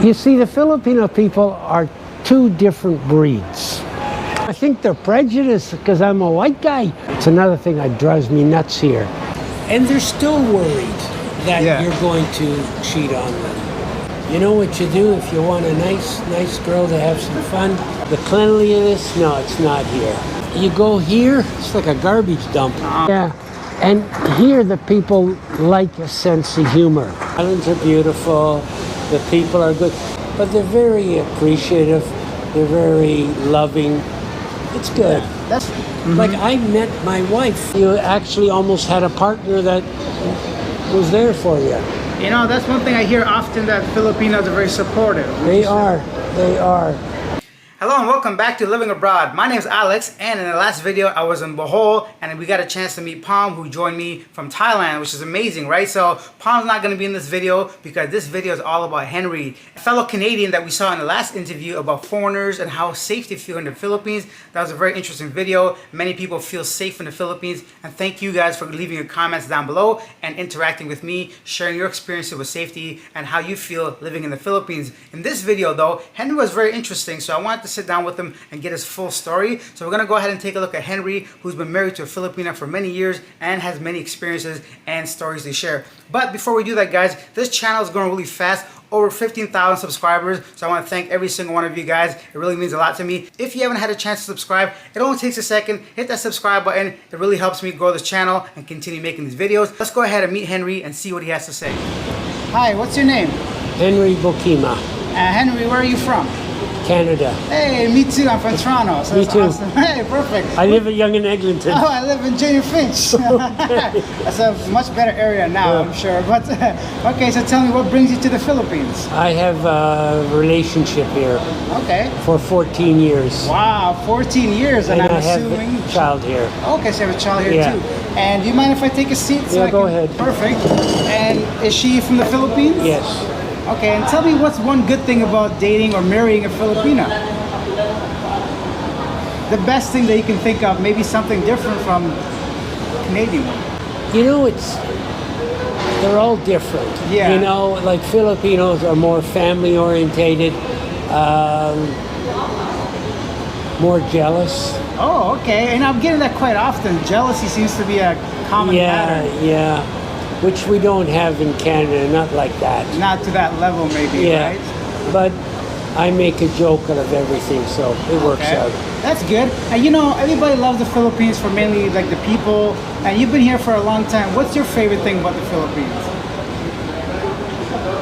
You see, the Filipino people are two different breeds. I think they're prejudiced because I'm a white guy. It's another thing that drives me nuts here. And they're still worried that you're going to cheat on them. You know what you do if you want a nice girl to have some fun? The cleanliness, no, it's not here. You go here, it's like a garbage dump. Yeah, and here the people like a sense of humor. Islands are beautiful, the people are good, but they're very appreciative, they're very loving. It's good. That's like I met my wife. You actually almost had a partner that was there for you. You know, that's one thing I hear often, that Filipinos are very supportive. They are. Hello and welcome back to Living Abroad. My name is Alex, and in the last video I was in Bohol and we got a chance to meet Palm, who joined me from Thailand, which is amazing, right? So Palm's not going to be in this video because this video is all about Henry, a fellow Canadian that we saw in the last interview about foreigners and how safe they feel in the Philippines. That was a very interesting video. Many people feel safe in the Philippines, and thank you guys for leaving your comments down below and interacting with me, sharing your experiences with safety and how you feel living in the Philippines. In this video though, Henry was very interesting, so I wanted to sit down with him and get his full story. So we're gonna go ahead and take a look at Henry, who's been married to a Filipina for many years and has many experiences and stories to share. But before we do that, guys, this channel is growing really fast, over 15,000 subscribers. So I want to thank every single one of you guys. It really means a lot to me. If you haven't had a chance to subscribe, it only takes a second. Hit that subscribe button. It really helps me grow this channel and continue making these videos. Let's go ahead and meet Henry and see what he has to say. Hi, what's your name? Henry Bokima. Henry, where are you from? Canada. Hey, me too. I'm from Toronto. So me too. Awesome. Hey, perfect. I live at Yonge and Eglinton. Oh, I live in Junior Finch. Okay. That's a much better area now, I'm sure. But okay, so tell me, what brings you to the Philippines? I have a relationship here. Okay. For 14 years. Wow, 14 years, and I'm assuming. Have a child here. Okay, so you have a child here too. And do you mind if I take a seat? Yeah, go ahead. Perfect. And is she from the Philippines? Yes. Okay, and tell me, what's one good thing about dating or marrying a Filipina? The best thing that you can think of, maybe something different from Canadian one. You know, they're all different. Yeah. You know, like Filipinos are more family orientated, more jealous. Oh, okay. And I'm getting that quite often. Jealousy seems to be a common pattern. Yeah. Which we don't have in Canada, not like that. Not to that level, maybe, right? But I make a joke out of everything, so it works out. That's good. And you know, everybody loves the Philippines for mainly like the people, and you've been here for a long time. What's your favorite thing about the Philippines?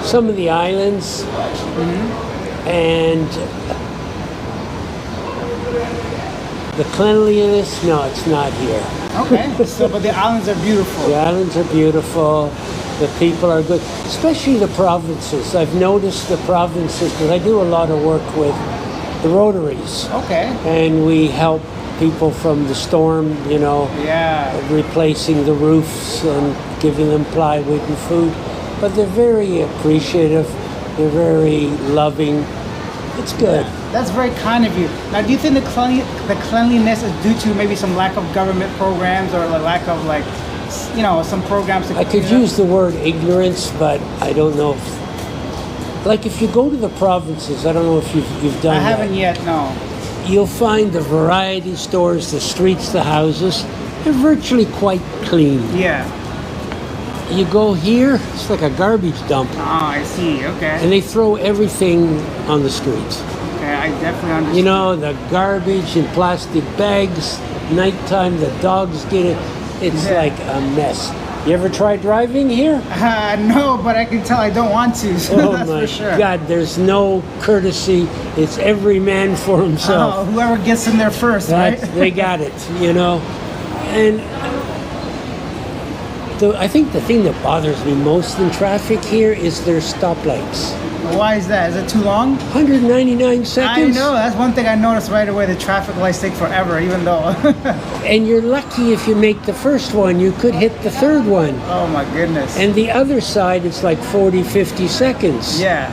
Some of the islands, and the cleanliness, no, it's not here. Okay, so but the islands are beautiful. The islands are beautiful. The people are good, especially the provinces. I've noticed the provinces because I do a lot of work with the Rotaries. Okay. And we help people from the storm, you know, replacing the roofs and giving them plywood and food. But they're very appreciative. They're very loving. It's good. That's very kind of you. Now, do you think the cleanliness is due to maybe some lack of government programs or a lack of, like, you know, some programs? I could use the word ignorance, but I don't know if, like, if you go to the provinces, I don't know if you've done that. I haven't yet, no. You'll find the variety stores, the streets, the houses, they're virtually quite clean. Yeah. You go here, it's like a garbage dump. Oh, I see, okay. And they throw everything on the streets. Okay, I definitely understand. You know, the garbage in plastic bags, nighttime, the dogs get it. It's like a mess. You ever try driving here? No, but I can tell I don't want to, so that's for sure. Oh my God, there's no courtesy. It's every man for himself. Oh, whoever gets in there first, right? They got it, you know. And I think the thing that bothers me most in traffic here is their stoplights. Why is that? Is it too long? 199 seconds. I know. That's one thing I noticed right away. The traffic lights take forever, even though. And you're lucky if you make the first one. You could hit the third one. Oh, my goodness. And the other side, it's like 40, 50 seconds. Yeah.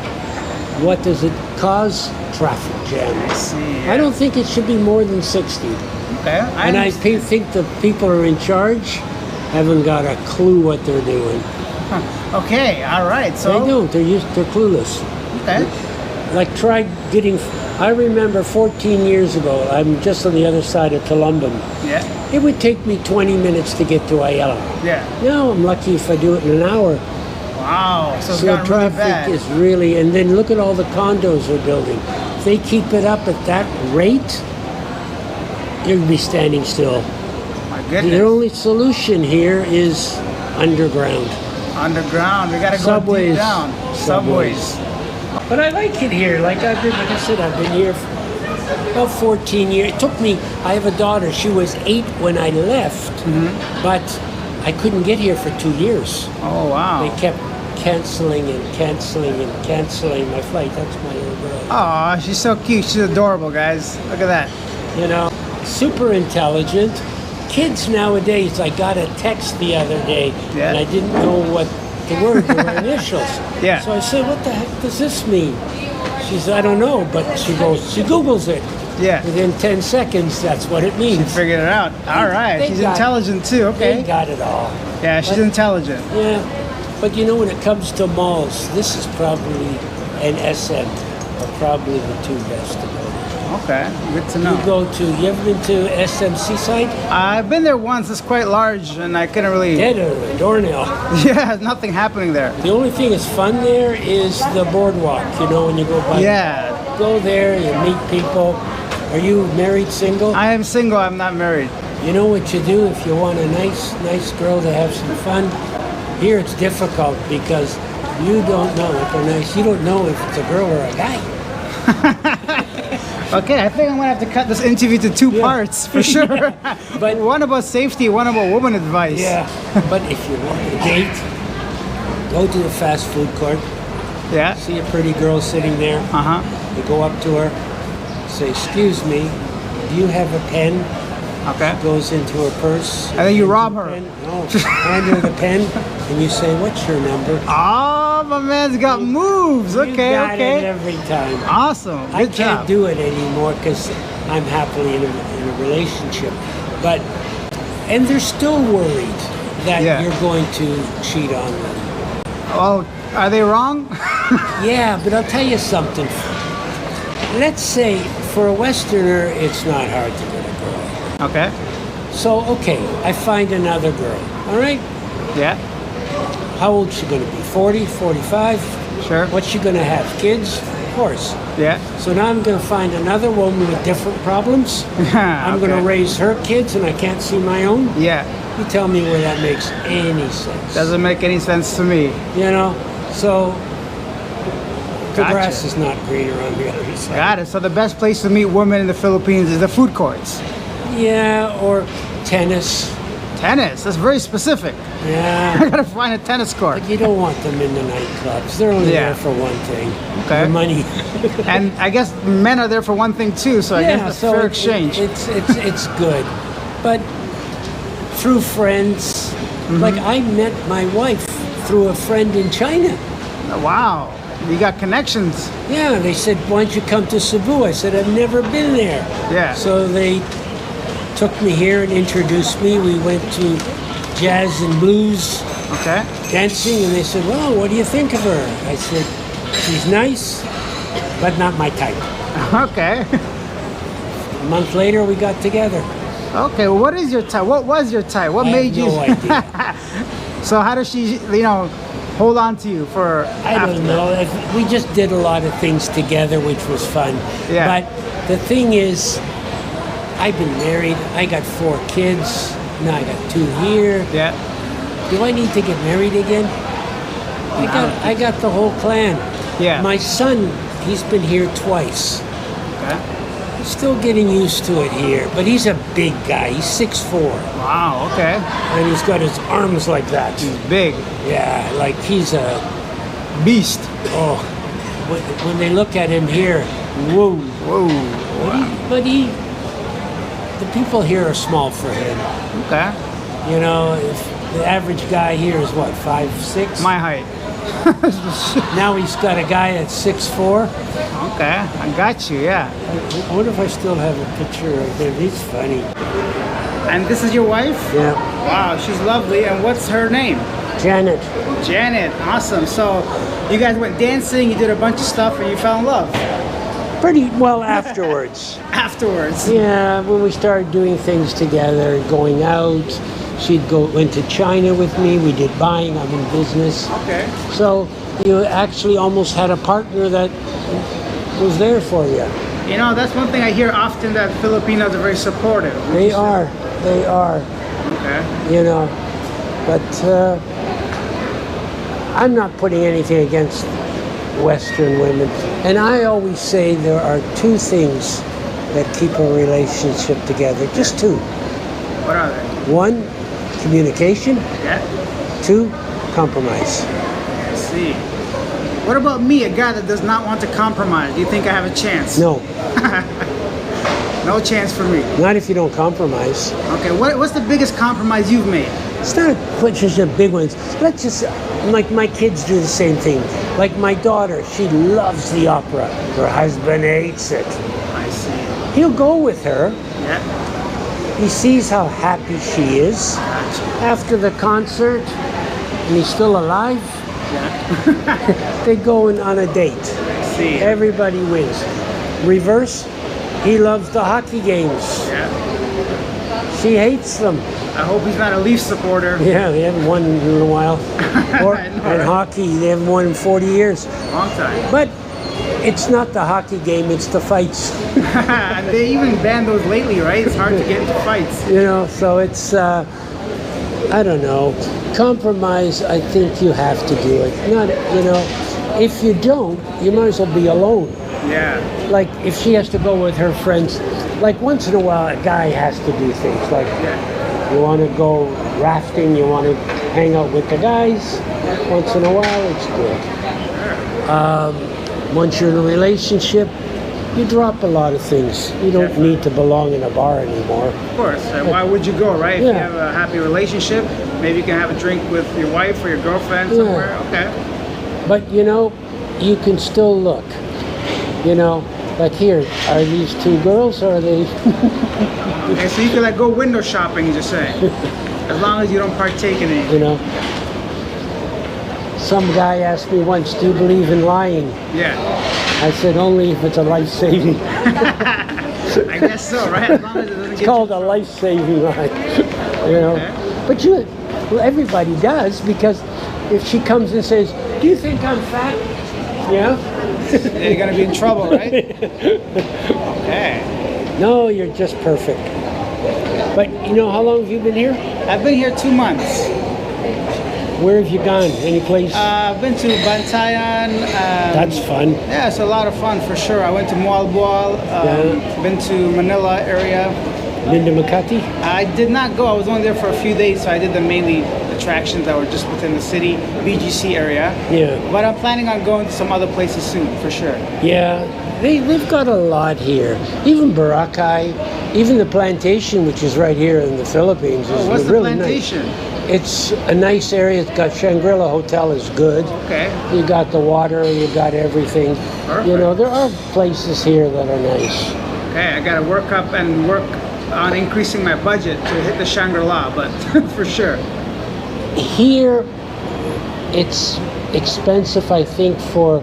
What does it cause? Traffic jam. I see. I don't think it should be more than 60. Okay. And I think the people who are in charge haven't got a clue what they're doing. Okay, all right. So they don't. They're clueless. Okay. like try getting, I remember 14 years ago, I'm just on the other side of Tulumbum. Yeah. It would take me 20 minutes to get to Ayala. Yeah. Now I'm lucky if I do it in an hour. Wow. So it's So gotten really traffic bad. is really, and then look at all the condos they're building. If they keep it up at that rate, you'll be standing still. My The goodness. only solution here is underground. Underground. We gotta go Subways. deep down. Subways. But I like it here. Like I said, I've been here for about 14 years. It took me, I have a daughter, she was 8 when I left, but I couldn't get here for 2 years. Oh wow. They kept canceling and canceling and canceling my flight. That's my little girl. Oh, she's so cute. She's adorable, guys. Look at that. You know, super intelligent. Kids nowadays, I got a text the other day, Yeah. and I didn't know what the word were initials. Yeah. So I said, what the heck does this mean? She said, I don't know, but she Googles it. Yeah. Within 10 seconds, that's what it means. Figured it out. All right. They She's got- intelligent too. They Okay. got it all. Yeah, she's But- intelligent. Yeah. But you know, when it comes to malls, this is probably, and SM, are probably the two best to go to. Okay. Good to You know. go to, you ever been to SM Seaside? I've been there once. It's quite large, and I couldn't really. Dead or doornail. Yeah, nothing happening there. The only thing that's fun there is the boardwalk, you know, when you go by. Yeah. Go there, you meet people. Are you married, single? I am single. I'm not married. You know what you do if you want a nice girl to have some fun? Here it's difficult because you don't know if they're nice. You don't know if it's a girl or a guy. Okay, I think I'm gonna have to cut this interview to two parts for sure. But- one about safety, one about woman advice. Yeah. But if you want a date, go to a fast food court. Yeah. See a pretty girl sitting there. Uh huh. You go up to her, say, "Excuse me, do you have a pen?" Okay. Goes into her purse. And then you hands rob the her. pen. No, hand her the pen, and you say, "What's your number?" Oh, my man's got moves. You Okay, got it okay. every time. Awesome. I Good can't job. do it anymore because I'm happily in a relationship. But, and they're still worried that Yeah. you're going to cheat on them. Oh, are they wrong? Yeah, but I'll tell you something. Let's say for a Westerner, it's not hard to get a girl. Okay. So, okay, I find another girl, all right? Yeah. How old is she going to be? 40, 45? Sure. What's she going to have? Kids? Of course. Yeah. So now I'm going to find another woman with different problems. I'm going to Okay. raise her kids and I can't see my own. Yeah. You tell me where that makes any sense. Doesn't make any sense to me. You know? So the Gotcha. grass is not greener on the other side. Got it. So the best place to meet women in the Philippines is the food courts. Yeah, or tennis. Tennis. That's very specific. I Yeah. gotta find a tennis court. But you don't want them in the nightclubs. They're only Yeah. there for one thing. Okay. The money. And I guess men are there for one thing too. So I guess it's fair exchange. It's good. But through friends, Mm-hmm. like I met my wife through a friend in China. Wow. You got connections. Yeah, they said, why don't you come to Cebu? I said, I've never been there. Yeah. So they took me here and introduced me. We went to jazz and blues Okay. dancing, and they said, well, what do you think of her? I said, she's nice, but not my type. Okay. A month later, we got together. Okay. Well, what is your type? What was your type? What I made have you? no idea. So how does she, hold on to you for? I don't know. We just did a lot of things together, which was fun. Yeah. But the thing is, I've been married. I got 4 kids. Now I got 2 here. Yeah. Do I need to get married again? I got the whole clan. Yeah. My son, he's been here twice. Okay. He's still getting used to it here, but he's a big guy. He's 6'4", Wow. Okay. and he's got his arms like that. He's big. Yeah, like he's a Beast. oh. When they look at him here, whoa. Whoa. But he, the people here are small for him. Okay. You know, if the average guy here is what, 5'6"? My height. Now he's got a guy that's 6'4". Okay. I got you. Yeah. I wonder if I still have a picture of him. He's funny. And this is your wife? Yeah. Wow. She's lovely. And what's her name? Janet. Janet, awesome. So you guys went dancing, you did a bunch of stuff, and you fell in love Pretty well afterwards. afterwards. Yeah, when we started doing things together, going out, went to China with me. We did buying. I'm in business. Okay. So you actually almost had a partner that was there for you. You know, that's one thing I hear often, that Filipinos are very supportive. They are. They are. Okay. You know, but I'm not putting anything against Western women. And I always say there are two things that keep a relationship together. Just two. What are they? One, communication. Yeah. Two, compromise. I see. What about me, a guy that does not want to compromise? Do you think I have a chance? No, No chance for me. not if you don't compromise. Okay, what's the biggest compromise you've made? It's not just the big ones. Let's just, like my kids do the same thing. Like my daughter, she loves the opera. Her husband hates it. I see. He'll go with her. Yeah. He sees how happy she is Gotcha. after the concert, and he's still alive. Yeah. They go on a date. I see. Everybody wins. Reverse, he loves the hockey games. Yeah. She hates them. I hope he's not a Leaf supporter. Yeah, they haven't won in a while. Or, I know, and right? hockey, they haven't won in 40 years. Long time. But it's not the hockey game, it's the fights. And they even banned those lately, right? It's hard to get into fights. You know, so it's, I don't know. Compromise, I think you have to do it. Not, you know, if you don't, you might as well be alone. Yeah. Like if she has to go with her friends, like once in a while a guy has to do things. Like you want to go rafting, you want to hang out with the guys. Once in a while, it's good. Once you're in a relationship, you drop a lot of things. You don't need to belong in a bar anymore. Of course. Why would you go, right? If you Yeah. have a happy relationship, maybe you can have a drink with your wife or your girlfriend somewhere. Okay. But you know, you can still look. You know, like here, are these two girls or are they? Okay, so you can like go window shopping, you just say. As long as you don't partake in it. You know, some guy asked me once, "Do you believe in lying?" Yeah. I said, "Only if it's a life-saving." I guess so, right? As long as it doesn't It's get called you a life-saving lie. You know, Okay. but well, everybody does, because if she comes and says, "Do you think I'm fat?" Yeah. then you're gonna be in trouble, right? Okay. No, you're just perfect. But you know, how long have you been here? I've been here 2 months. Where have you gone? Any place? I've been to Bantayan. That's fun. Yeah, it's a lot of fun for sure. I went to Mualboal, been to Manila area. Linda Makati? I did not go. I was only there for a few days, so I did the mainly attractions that were just within the city, BGC area. Yeah. But I'm planning on going to some other places soon, for sure. Yeah, they've got a lot here. Even Boracay, even the plantation, which is right here in the Philippines, is What's the really plantation? nice. It's a nice area. It's got Shangri-La Hotel is good. Okay. You got the water, you got everything. Perfect. You know, there are places here that are nice. Okay, I gotta work up and work on increasing my budget to hit the Shangri-La, but for sure. Here, it's expensive, I think, for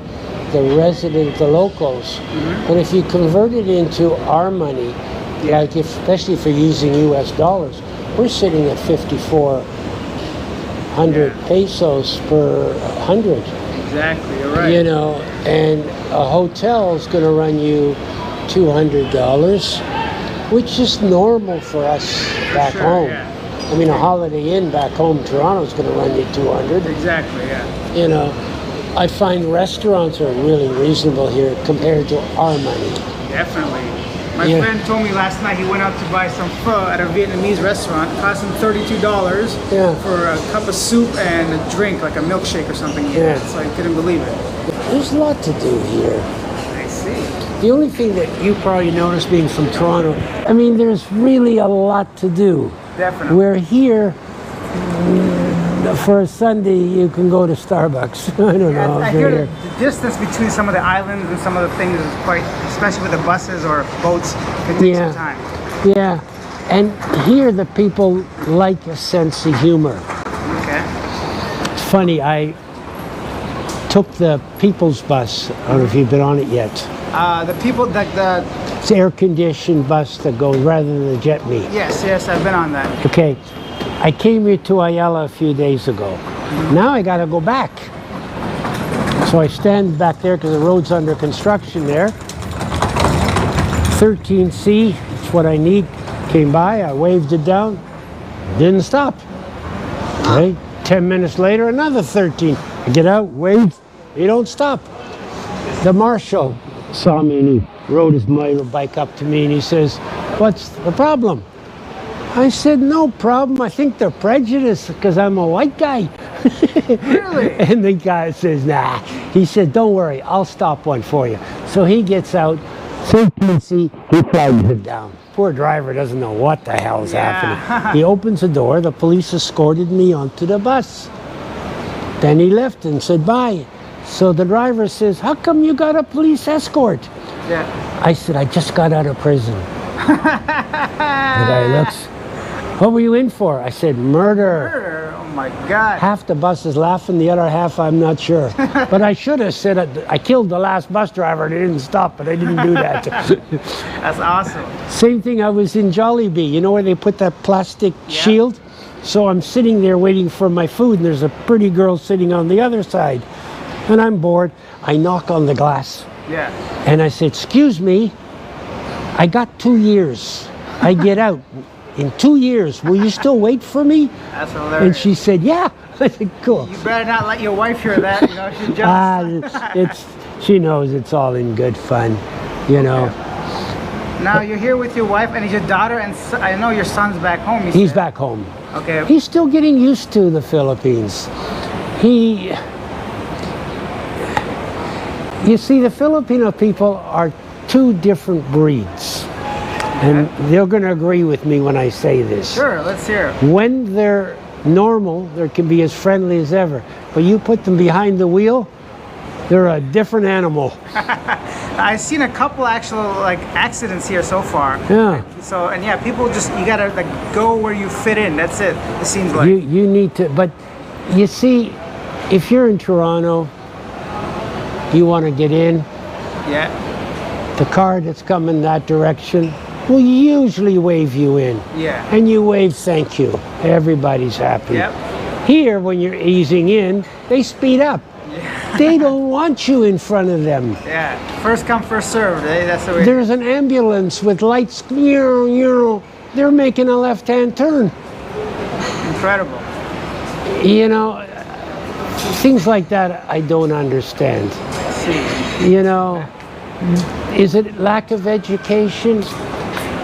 the resident, the locals. But if you convert it into our money, like especially if you're using US dollars, we're sitting at 5,400 pesos per 100. Exactly, you're right. You know, and a hotel is going to run you $200, which is normal for us back sure, home. yeah. I mean, a Holiday Inn back home, Toronto, is going to run you 200. Exactly, yeah. You know, I find restaurants are really reasonable here compared to our money. Definitely. My Yeah. friend told me last night he went out to buy some pho at a Vietnamese restaurant. It cost him $32 Yeah. for a cup of soup and a drink, like a milkshake or something. Yeah. So he couldn't believe it. There's a lot to do here. I see. The only thing that you probably noticed being from Toronto, I mean, there's really a lot to do. Definitely. Where here, for a Sunday, you can go to Starbucks. I don't know. I if hear you're the here. distance between some of the islands and some of the things is quite, especially with the buses or boats, it takes Yeah. some time. Yeah. And here, the people like a sense of humor. Okay. funny, I took the People's Bus. I don't know if you've been on it yet. The people, the It's air-conditioned bus that goes rather than the jet meat. yes, I've been on that. Okay, I came here to Ayala a few days ago. Now I gotta go back. So I stand back there because the road's under construction there. 13C, it's what I need. Came by, I waved it down, didn't stop. Okay, 10 minutes later, another 13. I get out, wave, he don't stop. The marshal saw me and he rode his motorbike up to me and he says, "What's the problem?" I said, "No problem. I think they're prejudiced because I'm a white guy." Really? And the guy says, "Nah." He said, "Don't worry, I'll stop one for you." So he gets out, he flags it down. Poor driver doesn't know what the hell is happening. He opens the door, the police escorted me onto the bus. Then he left and said bye. So the driver says, "How come you got a police escort?" Yeah. I said, "I just got out of prison." The guy looks, "What were you in for?" I said, "Murder." Murder? Oh my God. Half the bus is laughing, the other half I'm not sure. But I should have said I killed the last bus driver and he didn't stop, but I didn't do that. That's awesome. Same thing, I was in Jollibee, you know where they put that plastic shield? So I'm sitting there waiting for my food and there's a pretty girl sitting on the other side. And I'm bored, I knock on the glass. Yeah. And I said, "Excuse me, I got 2 years. I get out. In 2 years, will you still wait for me?" That's hilarious. And she said, "Yeah." I said, "Cool." You better not let your wife hear that. You know, she's jealous. She knows it's all in good fun, you know. Now you're here with your wife, and is your daughter and I know your son's back home. He's back home. Okay. He's still getting used to the Philippines. You see, the Filipino people are two different breeds. And they're going to agree with me when I say this. Sure, let's hear it. When they're normal, they can be as friendly as ever. But you put them behind the wheel, they're a different animal. I've seen a couple actual accidents here so far. Yeah. So and people just you gotta go where you fit in. That's it. It seems like. You need to, but you see, if you're in Toronto, you want to get in. Yeah. The car that's coming that direction will usually wave you in. Yeah. And you wave thank you. Everybody's happy. Yep. Here, when you're easing in, they speed up. Yeah. They don't want you in front of them. Yeah. First come, first served. Eh? That's the way. There's an ambulance with lights. They're making a left-hand turn. Incredible. You know, things like that I don't understand. I see. You know, is it lack of education?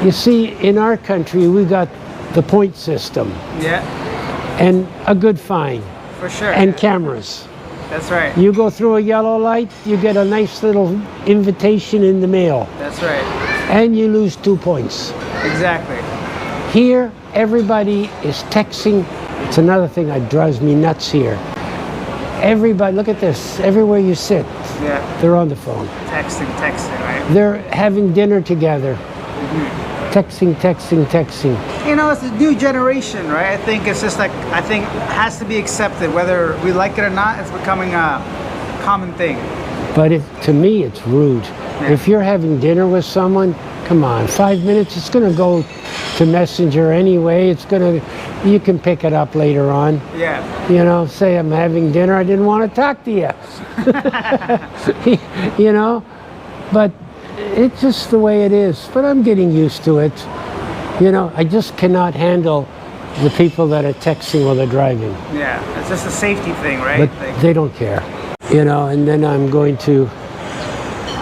You see, in our country, we got the point system Yeah. and a good fine For sure. and cameras. That's right. You go through a yellow light, you get a nice little invitation in the mail, That's right. and you lose 2 points. Exactly. Here, everybody is texting. It's another thing that drives me nuts here. Everybody, look at this, everywhere you sit, Yeah. they're on the phone. Texting, right? They're having dinner together. Texting. You know, it's a new generation, right? I think it's just I think it has to be accepted, whether we like it or not. It's becoming a common thing. But to me, it's rude. Yeah. If you're having dinner with someone, come on, 5 minutes, it's gonna go to Messenger anyway. You can pick it up later on. Yeah. You know, say I'm having dinner, I didn't want to talk to you. You know, but it's just the way it is. But I'm getting used to it. You know, I just cannot handle the people that are texting while they're driving. Yeah. It's just a safety thing, right? But they don't care. You know, and then I'm going to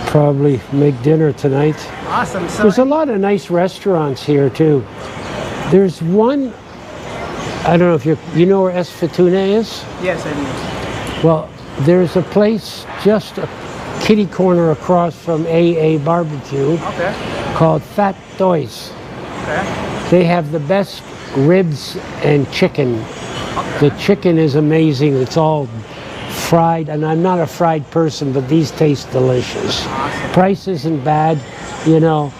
probably make dinner tonight. Awesome. So There's a lot of nice restaurants here too. There's one, I don't know if you know where Es Fortuna is? yes, I do. Well, there's a place just a kitty corner across from AA Barbecue Okay. called Fat Toys. Okay. They have the best ribs and chicken. Okay. The chicken is amazing. It's all fried, and I'm not a fried person, but these taste delicious. Awesome. Price isn't bad, you know.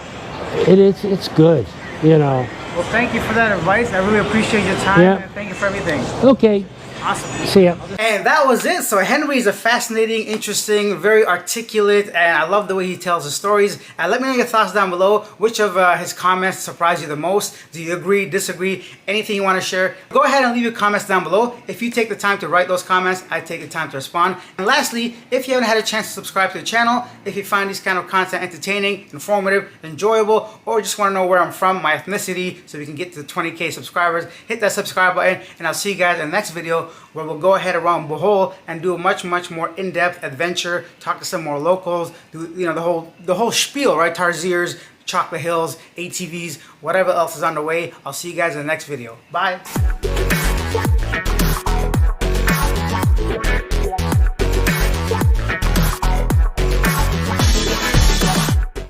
It's good, you know. Well, thank you for that advice. I really appreciate your time Yeah. and thank you for everything. Okay, Awesome. See ya. And that was it. So Henry is a fascinating, interesting, very articulate, and I love the way he tells his stories. And let me know your thoughts down below. Which of his comments surprised you the most? Do you agree, disagree? Anything you want to share? Go ahead and leave your comments down below. If you take the time to write those comments, I take the time to respond. And lastly, if you haven't had a chance to subscribe to the channel, if you find this kind of content entertaining, informative, enjoyable, or just want to know where I'm from, my ethnicity, so we can get to 20K subscribers, hit that subscribe button, and I'll see you guys in the next video where we'll go ahead around Bohol and do a much more in-depth adventure, talk to some more locals, do the whole spiel, right? Tarsiers, Chocolate Hills, ATVs, whatever else is on the way. I'll see you guys in the next video. Bye.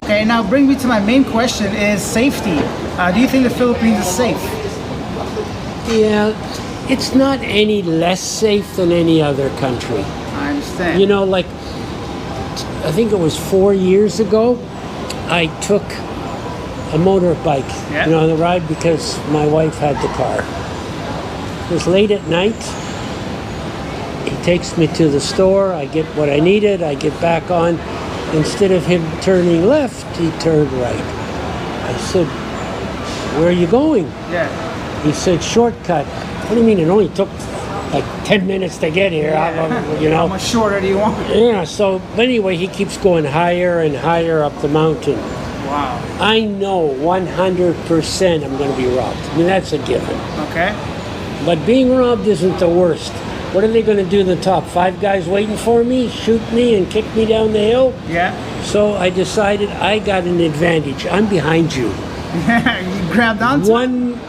Okay, now bring me to my main question is safety. Do you think the Philippines is safe? Yeah, it's not any less safe than any other country. I understand. You know, like, I think it was 4 years ago, I took a motorbike, Yeah. on the ride because my wife had the car. It was late at night. He takes me to the store. I get what I needed. I get back on. Instead of him turning left, he turned right. I said, "Where are you going?" Yeah. He said, "Shortcut." What do you mean? It only took like 10 minutes to get here. How much shorter do you want? Yeah, so but anyway, he keeps going higher and higher up the mountain. Wow. I know 100% I'm going to be robbed. I mean, that's a given. Okay. But being robbed isn't the worst. What are they going to do in the top? 5 guys waiting for me, shoot me, and kick me down the hill? Yeah. So I decided I got an advantage. I'm behind you. You grabbed onto it? 1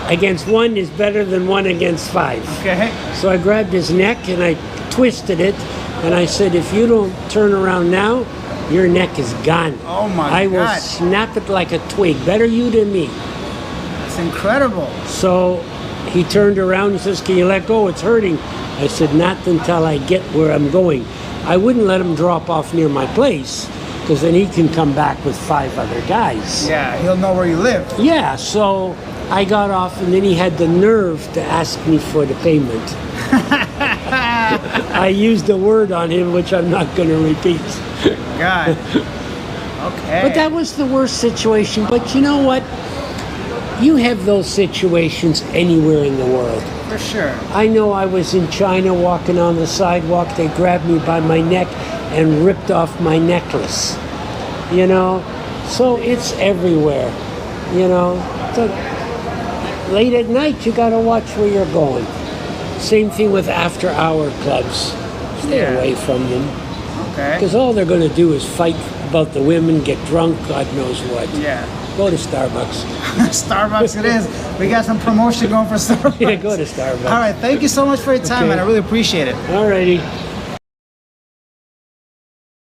against 1 is better than 1 against 5. Okay. So I grabbed his neck and I twisted it, and I said, "If you don't turn around now, your neck is gone. Oh my I will God. snap it like a twig. Better you than me." It's incredible. So he turned around and says, "Can you let go? It's hurting." I said, "Not until I get where I'm going." I wouldn't let him drop off near my place, because then he can come back with 5 other guys. Yeah, he'll know where you live. Yeah, so I got off, and then he had the nerve to ask me for the payment. I used a word on him which I'm not going to repeat. God. Okay. But that was the worst situation. But you know what? You have those situations anywhere in the world. For sure. I know I was in China walking on the sidewalk. They grabbed me by my neck and ripped off my necklace. So it's everywhere. So late at night, you got to watch where you're going. Same thing with after-hour clubs. Stay away from them. Okay. Because all they're going to do is fight about the women, get drunk, God knows what. Yeah. Go to Starbucks. Starbucks it is. We got some promotion going for Starbucks. Yeah, go to Starbucks. All right. Thank you so much for your time, Okay. man. I really appreciate it. All righty.